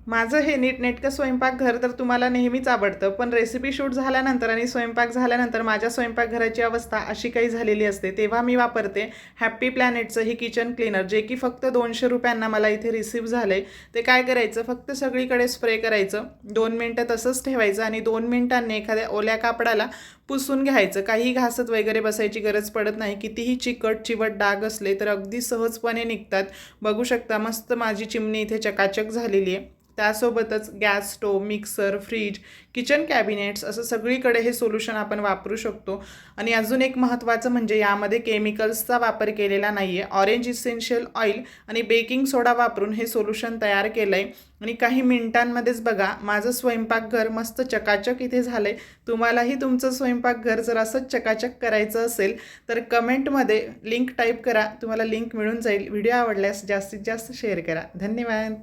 माझं हे नीटनेटकं स्वयंपाकघर तर तुम्हाला नेहमीच आवडतं, पण रेसिपी शूट झाल्यानंतर आणि स्वयंपाक झाल्यानंतर माझ्या स्वयंपाकघराची अवस्था अशी काही झालेली असते. तेव्हा मी वापरते हॅपी प्लॅनेटचं हे किचन क्लीनर, जे की फक्त 200 रुपयांना मला इथे रिसीव्ह झालं आहे. ते काय करायचं, फक्त सगळीकडे स्प्रे करायचं, 2 मिनटं तसंच ठेवायचं आणि 2 मिनिटांनी एखाद्या ओल्या कापडाला पुसून घ्यायचं. काही घासत वगैरे बसायची गरज पडत नाही. कितीही चिकट चिवट डाग असले तर अगदी सहजपणे निघतात. बघू शकता मस्त माझी चिमणी इथे चकाचक झालेली आहे. त्यासोबतच gas stove, mixer, fridge, kitchen cabinets असं सगळीकडे हे सोल्युशन आपण वापरू शकतो. आणि अजून एक महत्त्वाचं म्हणजे यामध्ये केमिकल्सचा वापर केलेला नाही आहे. ऑरेंज इसेन्शियल ऑइल आणि बेकिंग सोडा वापरून हे सोल्युशन तयार केलं आहे आणि काही मिनिटांमध्येच बघा माझं स्वयंपाकघर मस्त चकाचक इथे झालं आहे. तुम्हालाही तुमचं स्वयंपाकघर जर असंच चकाचक करायचं असेल तर कमेंटमध्ये लिंक टाईप करा, तुम्हाला लिंक मिळून जाईल. व्हिडिओ आवडल्यास जास्तीत जास्त शेअर करा. धन्यवाद.